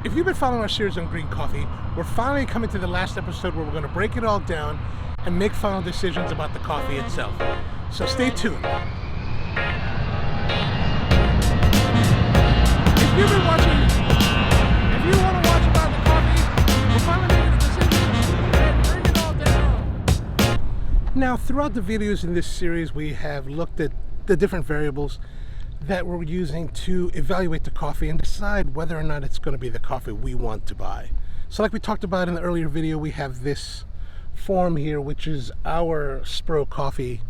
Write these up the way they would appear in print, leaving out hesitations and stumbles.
If you've been following our series on green coffee, we're finally coming to the last episode where we're going to break it all down and make final decisions about the coffee itself. So stay tuned. If you've been watching, if you want to watch about the coffee, we're finally making a decision and bring it all down. Now, throughout the videos in this series, we have looked at the different variables that we're using to evaluate the coffee and decide whether or not it's going to be the coffee we want to buy. So like we talked about in the earlier video, we have this form here, which is our Spro coffee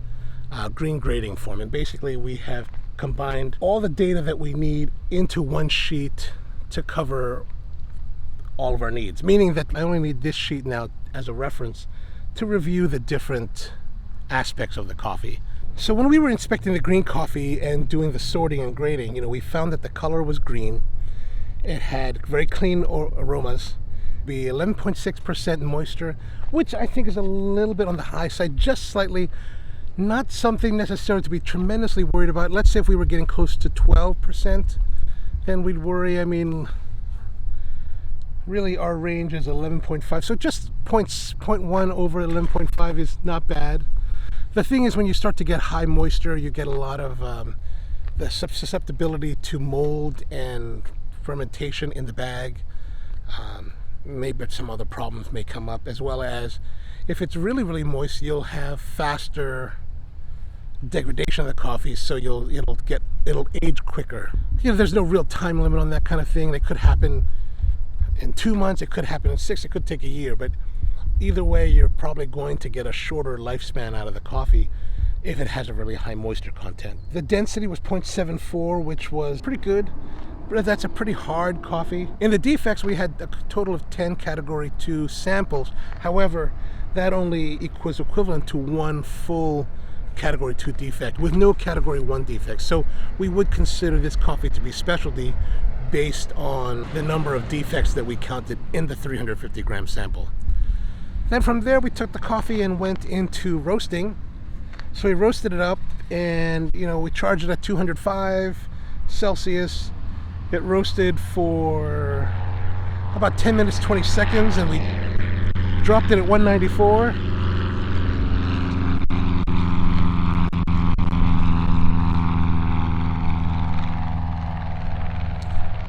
green grading form. And basically we have combined all the data that we need into one sheet to cover all of our needs. Meaning that I only need this sheet now as a reference to review the different aspects of the coffee. So when we were inspecting the green coffee and doing the sorting and grading, we found that the color was green. It had very clean aromas, be 11.6% moisture, which I think is a little bit on the high side, just slightly. Not something necessarily to be tremendously worried about. Let's say if we were getting close to 12%, then we'd worry. I mean, really our range is 11.5, so just 0.1 over 11.5 is not bad. The thing is, when you start to get high moisture, you get a lot of the susceptibility to mold and fermentation in the bag. Maybe some other problems may come up, as well as if it's really, really moist, you'll have faster degradation of the coffee, so it'll age quicker. There's no real time limit on that kind of thing. It could happen in 2 months, it could happen in 6, it could take a year, but either way, you're probably going to get a shorter lifespan out of the coffee if it has a really high moisture content. The density was 0.74, which was pretty good, but that's a pretty hard coffee. In the defects, we had a total of 10 category 2 samples. However, that only was equivalent to one full category 2 defect with no category 1 defects. So we would consider this coffee to be specialty based on the number of defects that we counted in the 350 gram sample. Then from there, we took the coffee and went into roasting. So we roasted it up, and we charged it at 205 Celsius. It roasted for about 10 minutes, 20 seconds, and we dropped it at 194.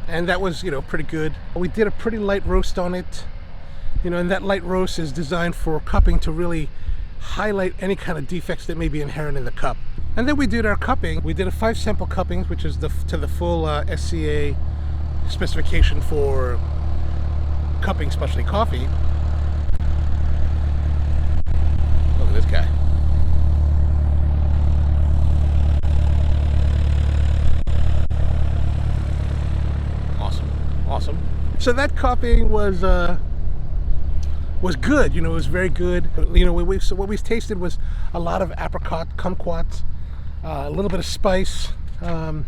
And that was, pretty good. We did a pretty light roast on it. And that light roast is designed for cupping to really highlight any kind of defects that may be inherent in the cup. And then we did our cupping. We did a 5 sample cupping, which is to the full SCA specification for cupping specialty coffee. Look at this guy. Awesome. So that cupping was good. It was very good. So what we tasted was a lot of apricot, kumquats, a little bit of spice. The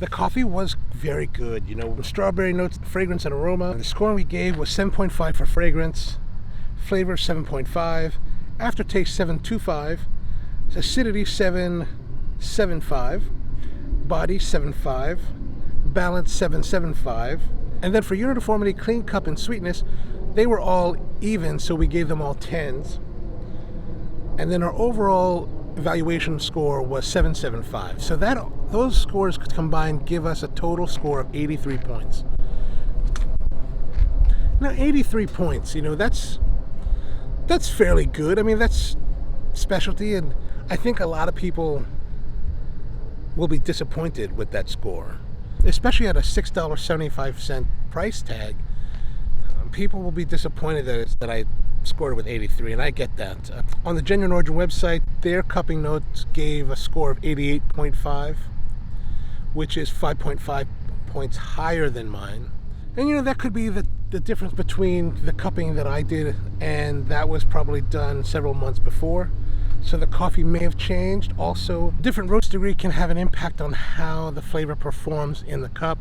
coffee was very good. Strawberry notes, fragrance, and aroma. The score we gave was 7.5 for fragrance, flavor 7.5, aftertaste 7.25, acidity 7.75, body 7.5, balance 7.75, and then for uniformity, clean cup, and sweetness, they were all even, so we gave them all 10s. And then our overall evaluation score was 7.75. So those scores combined give us a total score of 83 points. Now, 83 points, that's fairly good. I mean, that's specialty, and I think a lot of people will be disappointed with that score, especially at a $6.75 price tag. People will be disappointed that I scored it with 83, and I get that. On the Genuine Origin website, their cupping notes gave a score of 88.5, which is 5.5 points higher than mine. And that could be the difference between the cupping that I did, and that was probably done several months before. So the coffee may have changed. Also, different roast degree can have an impact on how the flavor performs in the cup.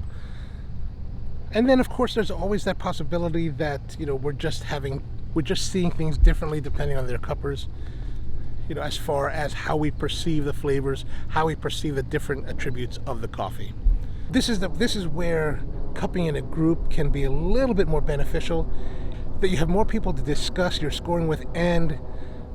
And then, of course, there's always that possibility that we're just seeing things differently depending on their cuppers. As far as how we perceive the flavors, how we perceive the different attributes of the coffee. This is where cupping in a group can be a little bit more beneficial, that you have more people to discuss your scoring with and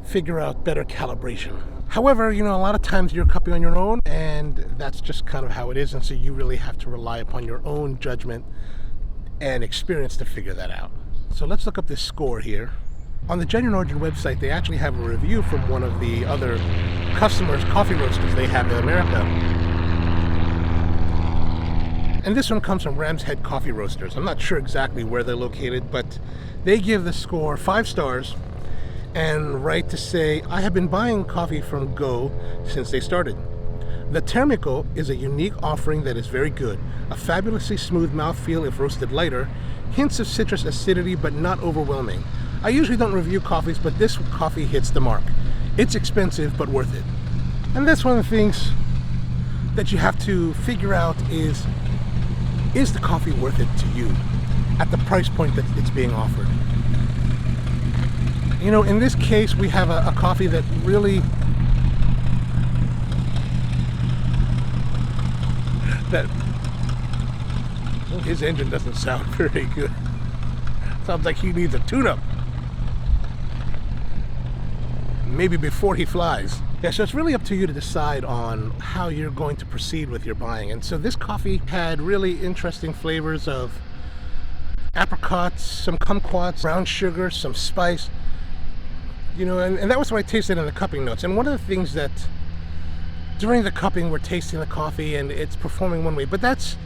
figure out better calibration. However, a lot of times you're cupping on your own, and that's just kind of how it is, and so you really have to rely upon your own judgment and experience to figure that out. So let's look up this score here. On the Genuine Origin website, they actually have a review from one of the other customers, coffee roasters they have in America. And this one comes from Ram's Head Coffee Roasters. I'm not sure exactly where they're located, but they give the score 5 stars and write to say, I have been buying coffee from Go since they started. The Termico is a unique offering that is very good. A fabulously smooth mouthfeel if roasted lighter, hints of citrus acidity but not overwhelming. I usually don't review coffees, but this coffee hits the mark. It's expensive but worth it. And that's one of the things that you have to figure out is the coffee worth it to you at the price point that it's being offered? In this case, we have a coffee that really, his engine doesn't sound very good. Sounds like he needs a tune-up. Maybe before he flies. Yeah, so it's really up to you to decide on how you're going to proceed with your buying. And so this coffee had really interesting flavors of apricots, some kumquats, brown sugar, some spice. And that was what I tasted in the cupping notes. And one of the things that during the cupping we're tasting the coffee and it's performing one way, but that's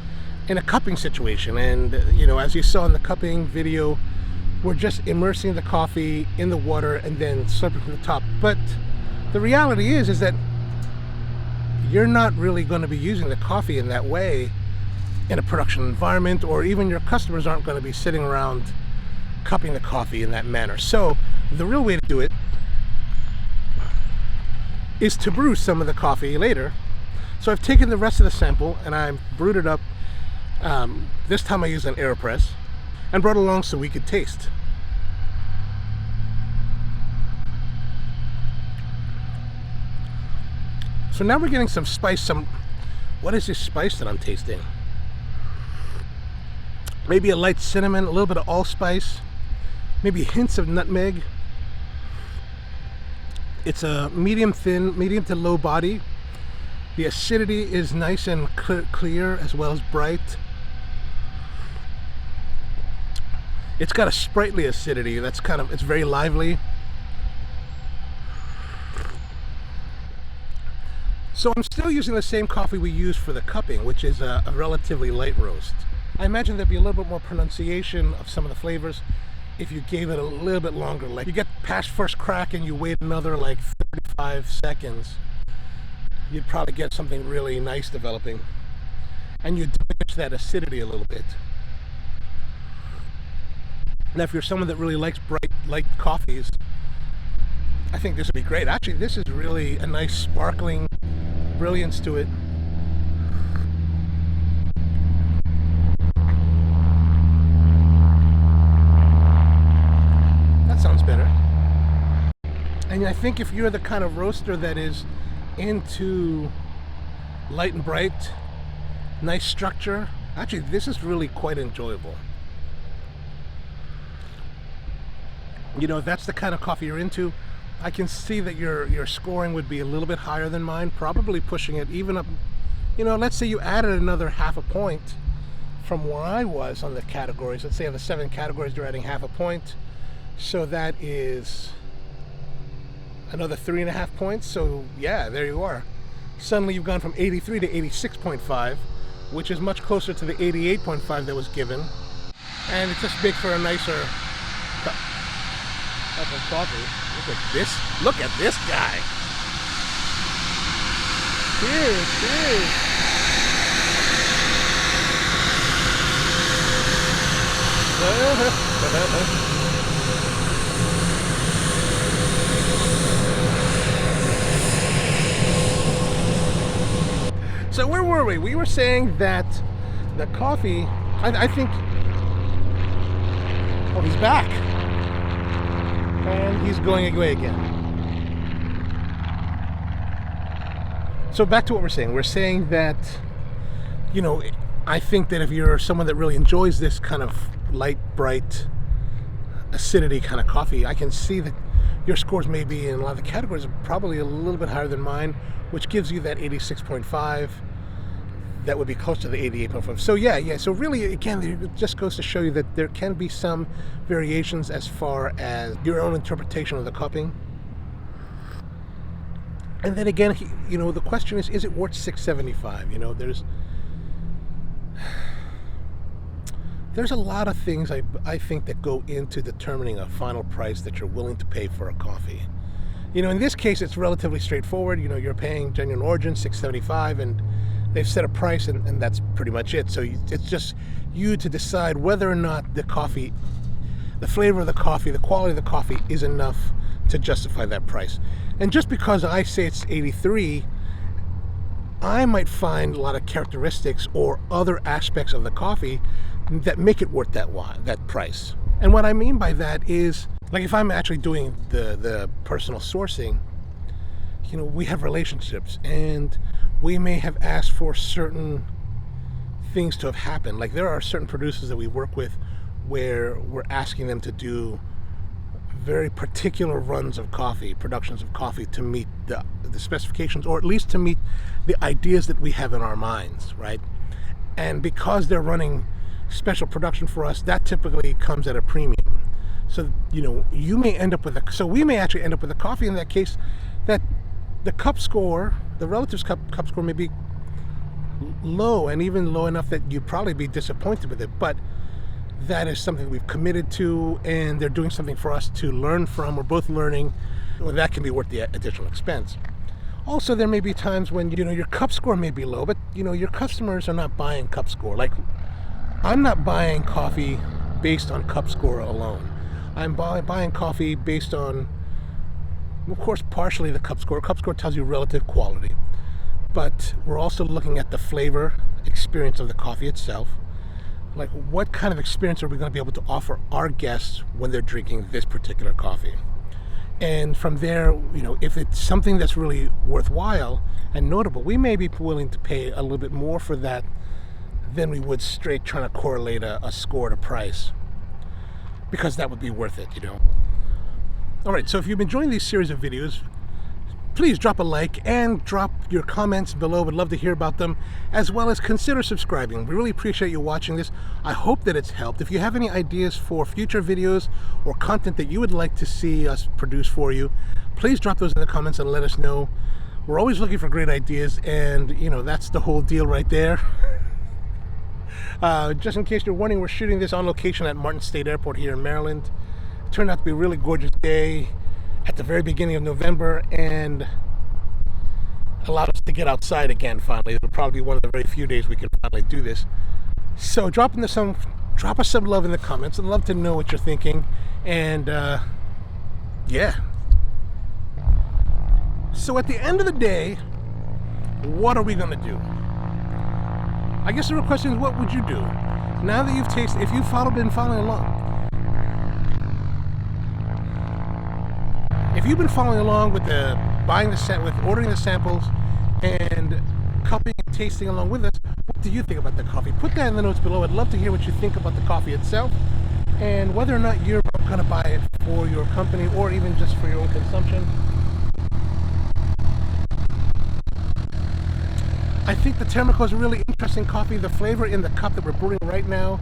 in a cupping situation. And as you saw in the cupping video, we're just immersing the coffee in the water and then slurping from the top. But the reality is that you're not really going to be using the coffee in that way in a production environment, or even your customers aren't going to be sitting around cupping the coffee in that manner. So the real way to do it is to brew some of the coffee later. So I've taken the rest of the sample and I've brewed it up. This time I used an AeroPress and brought it along so we could taste. So now we're getting some spice. What is this spice that I'm tasting? Maybe a light cinnamon, a little bit of allspice, maybe hints of nutmeg. It's a medium to low body. The acidity is nice and clear as well as bright. It's got a sprightly acidity that's it's very lively. So I'm still using the same coffee we used for the cupping, which is a relatively light roast. I imagine there'd be a little bit more pronunciation of some of the flavors if you gave it a little bit longer. Like you get past first crack and you wait another like 35 seconds, you'd probably get something really nice developing. And you diminish that acidity a little bit. Now if you're someone that really likes bright, light coffees, I think this would be great. Actually, this is really a nice sparkling brilliance to it. That sounds better. And I think if you're the kind of roaster that is into light and bright, nice structure, actually this is really quite enjoyable. If that's the kind of coffee you're into, I can see that your scoring would be a little bit higher than mine, probably pushing it even up. Let's say you added another half a point from where I was on the categories. Let's say of the 7 categories, you're adding half a point. So that is another 3.5 points. So yeah, there you are. Suddenly you've gone from 83 to 86.5, which is much closer to the 88.5 that was given. And it's just big for a nicer cup of coffee. Look at this guy. Cheers. So where were we? We were saying that the coffee, I think, oh, he's back. And he's going away again. So back to what we're saying. We're saying that, I think that if you're someone that really enjoys this kind of light, bright, acidity kind of coffee, I can see that your scores may be in a lot of the categories are probably a little bit higher than mine, which gives you that 86.5. That would be close to the 88.5. So yeah. So really, again, it just goes to show you that there can be some variations as far as your own interpretation of the cupping. And then again, the question is it worth $6.75? There's a lot of things I think that go into determining a final price that you're willing to pay for a coffee. In this case, it's relatively straightforward. You're paying Genuine Origin $6.75, and they've set a price, and that's pretty much it. So it's just you to decide whether or not the coffee, the flavor of the coffee, the quality of the coffee is enough to justify that price. And just because I say it's 83, I might find a lot of characteristics or other aspects of the coffee that make it worth that price. And what I mean by that is, like, if I'm actually doing the personal sourcing, we have relationships, and we may have asked for certain things to have happened. Like, there are certain producers that we work with where we're asking them to do very particular runs of coffee, productions of coffee, to meet the specifications, or at least to meet the ideas that we have in our minds, right? And because they're running special production for us, that typically comes at a premium. So you may end up with we may actually end up with a coffee in that case that the cup score, the relative cup score, may be low, and even low enough that you'd probably be disappointed with it. But that is something we've committed to, and they're doing something for us to learn from. We're both learning. Well, that can be worth the additional expense. Also, there may be times when your cup score may be low, but your customers are not buying cup score. Like, I'm not buying coffee based on cup score alone. I'm buying coffee based on, of course, partially the cup score. Cup score tells you relative quality, but we're also looking at the flavor experience of the coffee itself. Like, what kind of experience are we going to be able to offer our guests when they're drinking this particular coffee? And from there, if it's something that's really worthwhile and notable, we may be willing to pay a little bit more for that than we would straight trying to correlate a score to price, because that would be worth it. All right, so if you've been enjoying these series of videos, please drop a like and drop your comments below. Would love to hear about them, as well as consider subscribing. We really appreciate you watching this. I hope that it's helped. If you have any ideas for future videos or content that you would like to see us produce for you, please drop those in the comments and let us know. We're always looking for great ideas, and that's the whole deal right there. Just in case you're wondering, we're shooting this on location at Martin State Airport here in Maryland. It turned out to be a really gorgeous day at the very beginning of November, and allowed us to get outside again finally. It'll probably be one of the very few days we can finally do this. So drop us some love in the comments. I'd love to know what you're thinking. And yeah. So at the end of the day, what are we gonna do? I guess the real question is, what would you do? Now that you've tasted, if you've been following along. If you've been following along with with ordering the samples and cupping and tasting along with us, what do you think about the coffee? Put that in the notes below. I'd love to hear what you think about the coffee itself, and whether or not you're going to buy it for your company or even just for your own consumption. I think the Termico is a really interesting coffee. The flavor in the cup that we're brewing right now,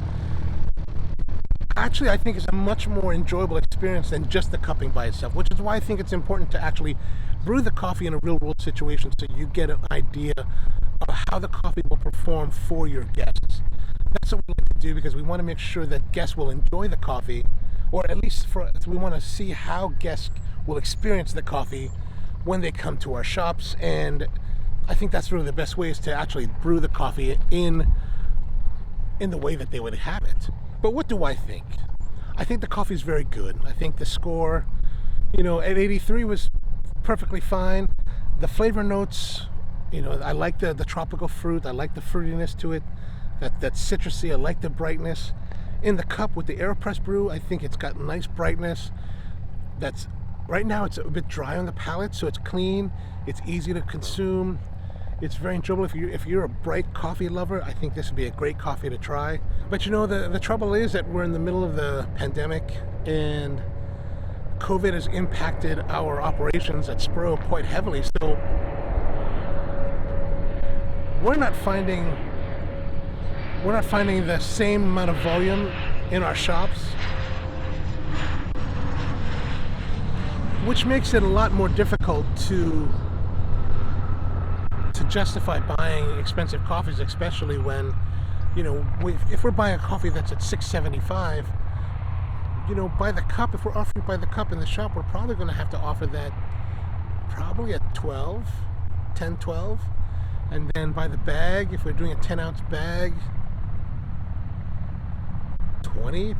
actually, I think is a much more enjoyable experience than just the cupping by itself, which is why I think it's important to actually brew the coffee in a real world situation, so you get an idea of how the coffee will perform for your guests. That's what we like to do, because we want to make sure that guests will enjoy the coffee, or at least we want to see how guests will experience the coffee when they come to our shops. And I think that's really the best way, is to actually brew the coffee in the way that they would have it. But what do I think? I think the coffee is very good. I think the score, at 83 was perfectly fine. The flavor notes, I like the tropical fruit. I like the fruitiness to it, that citrusy. I like the brightness. In the cup with the AeroPress brew, I think it's got nice brightness. Right now it's a bit dry on the palate, so it's clean. It's easy to consume. It's very enjoyable. If you're a bright coffee lover, I think this would be a great coffee to try. But you know, the trouble is that we're in the middle of the pandemic, and COVID has impacted our operations at Spro quite heavily. So we're not finding the same amount of volume in our shops, which makes it a lot more difficult to justify buying expensive coffees, especially when, you know, if we're buying a coffee that's at $6.75, you know, by the cup, if we're offering by the cup in the shop, we're probably going to have to offer that probably at 12, 10, 12. And then by the bag, if we're doing a 10-ounce bag, 20,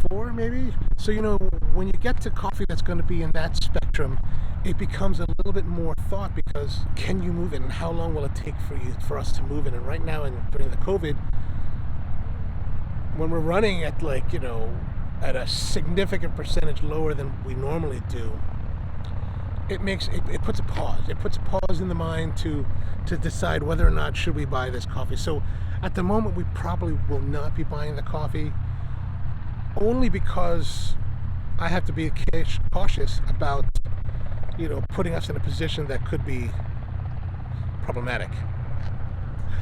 24 maybe. So, you know, when you get to coffee that's going to be in that spectrum, it becomes a little bit more thought, because can you move it, and how long will it take for us to move it? And right now, during the COVID, when we're running at, like, you know, at a significant percentage lower than we normally do, it puts a pause. It puts a pause in the mind to decide whether or not should we buy this coffee. So at the moment, we probably will not be buying the coffee, only because I have to be cautious about, you know, putting us in a position that could be problematic.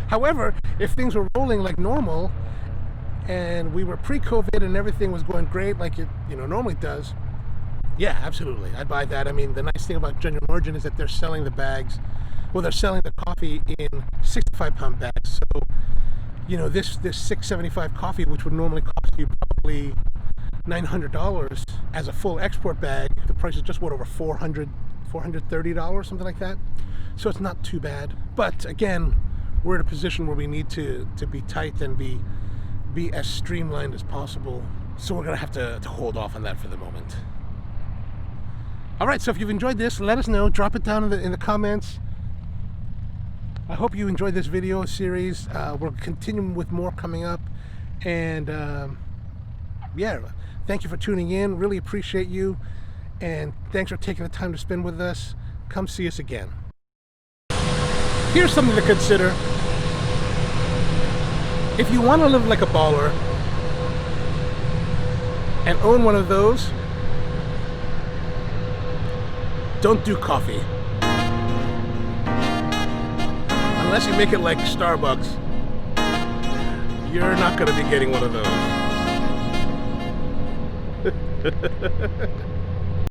However, if things were rolling like normal, and we were pre-COVID and everything was going great like it, you know, normally does, yeah, absolutely, I'd buy that. I mean, the nice thing about Genuine Origin is that they're selling the bags, well, they're selling the coffee in 65-pound bags. So, you know, this $6.75 coffee, which would normally cost you probably $900 as a full export bag, the price is just what, over $430, something like that. So it's not too bad. But again, we're in a position where we need to be tight and be as streamlined as possible. So we're gonna have to hold off on that for the moment. All right, so if you've enjoyed this, let us know. Drop it down in the comments. I hope you enjoyed this video series. We're continuing with more coming up. And yeah, thank you for tuning in. Really appreciate you. And thanks for taking the time to spend with us. Come see us again. Here's something to consider. If you want to live like a baller and own one of those, don't do coffee. Unless you make it like Starbucks, you're not going to be getting one of those.